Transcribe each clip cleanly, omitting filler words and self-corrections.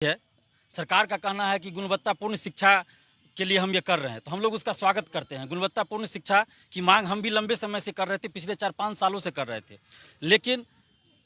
है। सरकार का कहना है कि गुणवत्तापूर्ण शिक्षा के लिए हम ये कर रहे हैं, तो हम लोग उसका स्वागत करते हैं। गुणवत्तापूर्ण शिक्षा की मांग हम भी लंबे समय से कर रहे थे, पिछले 4-5 सालों से कर रहे थे। लेकिन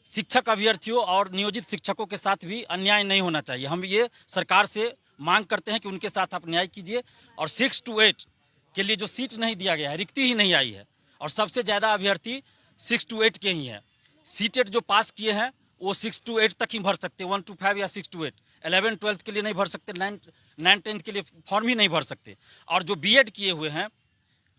शिक्षक अभ्यर्थियों और नियोजित शिक्षकों के साथ भी अन्याय नहीं होना चाहिए। हम ये सरकार से मांग करते हैं कि उनके साथ आप न्याय कीजिए। और 6 to 8 के लिए जो सीट नहीं दिया गया है, रिक्ति ही नहीं आई है, और सबसे ज़्यादा अभ्यर्थी 6 to 8 के ही हैं। सीटेट जो पास किए हैं वो 6 to 8 तक ही भर सकते हैं, 1 to 5 या 6 to 8। 11-12 के लिए नहीं भर सकते, 9-10 के लिए फॉर्म ही नहीं भर सकते। और जो बीएड किए हुए हैं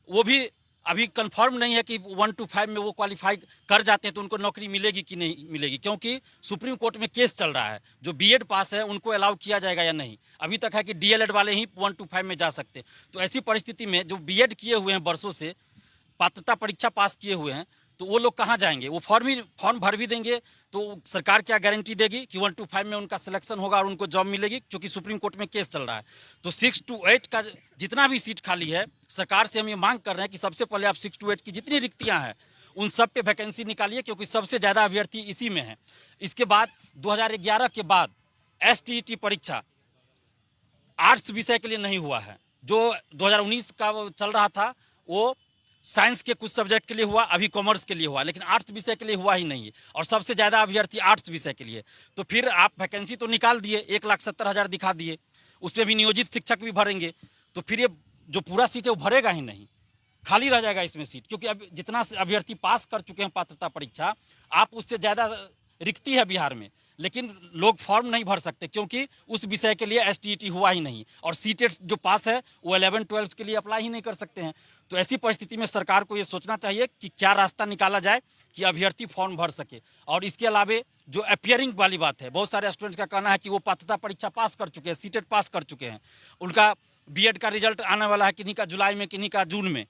वो भी अभी कंफर्म नहीं है कि 1 to 5 में वो क्वालिफाई कर जाते हैं तो उनको नौकरी मिलेगी कि नहीं मिलेगी, क्योंकि सुप्रीम कोर्ट में केस चल रहा है। जो बीएड पास है उनको अलाउ किया जाएगा या नहीं। अभी तक है कि डीएलएड वाले ही 1 to 5 में जा सकते हैं। तो ऐसी परिस्थिति में जो बीएड किए हुए हैं, वर्षों से पात्रता परीक्षा पास किए हुए हैं, तो वो लोग कहाँ जाएंगे? वो फॉर्म भर भी देंगे तो सरकार क्या गारंटी देगी कि 1 to 5 में उनका सिलेक्शन होगा और उनको जॉब मिलेगी, क्योंकि सुप्रीम कोर्ट में केस चल रहा है। तो 6 to 8 का जितना भी सीट खाली है, सरकार से हम ये मांग कर रहे हैं कि सबसे पहले आप 6 to 8 की जितनी रिक्तियां हैं उन सब पे वैकेंसी निकालिए, क्योंकि सबसे ज़्यादा अभ्यर्थी इसी में है। इसके बाद 2011 के बाद STET परीक्षा आर्ट्स विषय के लिए नहीं हुआ है। जो 2019 का चल रहा था वो साइंस के कुछ सब्जेक्ट के लिए हुआ, अभी कॉमर्स के लिए हुआ, लेकिन आर्ट्स विषय के लिए हुआ ही नहीं है। और सबसे ज़्यादा अभ्यर्थी आर्ट्स विषय के लिए। तो फिर आप वैकेंसी तो निकाल दिए, 1,70,000 दिखा दिए, उसमें भी नियोजित शिक्षक भी भरेंगे, तो फिर ये जो पूरा सीट है वो भरेगा ही नहीं, खाली रह जाएगा इसमें सीट। क्योंकि अब जितना अभ्यर्थी पास कर चुके हैं पात्रता परीक्षा, आप उससे ज़्यादा रिक्ति है बिहार में, लेकिन लोग फॉर्म नहीं भर सकते क्योंकि उस विषय के लिए STET हुआ ही नहीं। और सीटेट जो पास है वो 11-12 के लिए अप्लाई ही नहीं कर सकते हैं। तो ऐसी परिस्थिति में सरकार को ये सोचना चाहिए कि क्या रास्ता निकाला जाए कि अभ्यर्थी फॉर्म भर सके। और इसके अलावा जो अपियरिंग वाली बात है, बहुत सारे स्टूडेंट्स का कहना है कि वो पात्रता परीक्षा पास कर चुके हैं, सीटेट पास कर चुके हैं, उनका बीएड का रिजल्ट आने वाला है, किन्हीं का जुलाई में, किन्हीं का जून में,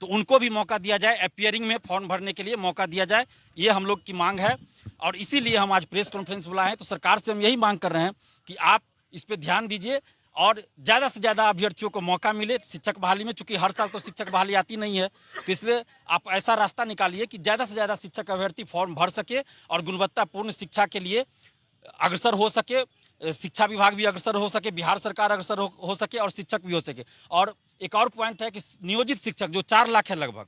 तो उनको भी मौका दिया जाए, अपियरिंग में फॉर्म भरने के लिए मौका दिया जाए। ये हम लोग की मांग है और इसीलिए हम आज प्रेस कॉन्फ्रेंस बुलाए हैं। तो सरकार से हम यही मांग कर रहे हैं कि आप इस पर ध्यान दीजिए और ज़्यादा से ज़्यादा अभ्यर्थियों को मौका मिले शिक्षक बहाली में। चूँकि हर साल तो शिक्षक बहाली आती नहीं है, तो इसलिए आप ऐसा रास्ता निकालिए कि ज़्यादा से ज़्यादा शिक्षक अभ्यर्थी फॉर्म भर सके और गुणवत्तापूर्ण शिक्षा के लिए अग्रसर हो सके, शिक्षा विभाग भी अग्रसर हो सके, बिहार सरकार अग्रसर हो सके और शिक्षक भी हो सके। और एक और पॉइंट है कि नियोजित शिक्षक जो 4 लाख है लगभग,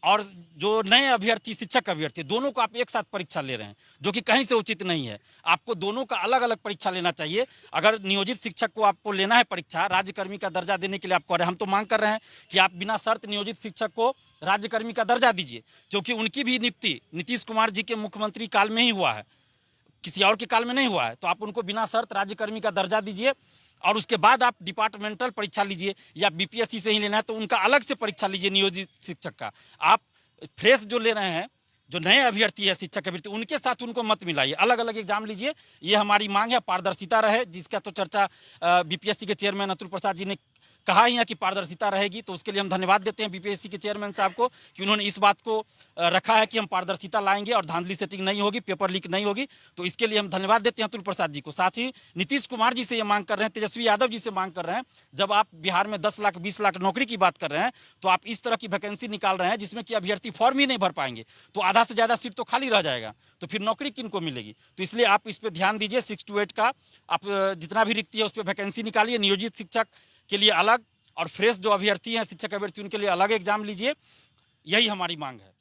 और जो नए अभ्यर्थी शिक्षक अभ्यर्थी, दोनों को आप एक साथ परीक्षा ले रहे हैं, जो कि कहीं से उचित नहीं है। आपको दोनों का अलग अलग परीक्षा लेना चाहिए। अगर नियोजित शिक्षक को आपको लेना है परीक्षा, राज्यकर्मी का दर्जा देने के लिए आप कह रहे हैं, हम तो मांग कर रहे हैं कि आप बिना शर्त नियोजित शिक्षक को राज्यकर्मी का दर्जा दीजिए, क्योंकि उनकी भी नियुक्ति नीतीश कुमार जी के मुख्यमंत्री काल में ही हुआ है, किसी और के काल में नहीं हुआ है। तो आप उनको बिना शर्त राज्यकर्मी का दर्जा दीजिए और उसके बाद आप डिपार्टमेंटल परीक्षा लीजिए, या बीपीएससी से ही लेना है तो उनका अलग से परीक्षा लीजिए नियोजित शिक्षक का। आप फ्रेश जो ले रहे हैं, जो नए अभ्यर्थी है शिक्षक अभ्यर्थी, उनके साथ उनको मत मिलाइए, अलग अलग एग्जाम लीजिए। ये हमारी मांग है, पारदर्शिता रहे, जिसका तो चर्चा बीपीएससी के चेयरमैन अतुल प्रसाद जी ने कहा ही है कि पारदर्शिता रहेगी। तो उसके लिए हम धन्यवाद देते हैं बीपीएससी के चेयरमैन साहब को कि उन्होंने इस बात को रखा है कि हम पारदर्शिता लाएंगे और धांधली सेटिंग नहीं होगी, पेपर लीक नहीं होगी। तो इसके लिए हम धन्यवाद देते हैं अतुल प्रसाद जी को। साथ ही नीतीश कुमार जी से ये मांग कर रहे हैं, तेजस्वी यादव जी से मांग कर रहे हैं, जब आप बिहार में 10 लाख 20 लाख नौकरी की बात कर रहे हैं, तो आप इस तरह की वैकेंसी निकाल रहे हैं जिसमें कि अभ्यर्थी फॉर्म ही नहीं भर पाएंगे, तो आधा से ज़्यादा सीट तो खाली रह जाएगा, तो फिर नौकरी किन को मिलेगी? तो इसलिए आप इस पर ध्यान दीजिए। 6 to 8 का आप जितना भी रिक्ति है उस पर वैकेंसी निकालिए, नियोजित शिक्षक के लिए अलग और फ्रेश जो अभ्यर्थी हैं शिक्षक अभ्यर्थी उनके लिए अलग एग्जाम लीजिए। यही हमारी मांग है।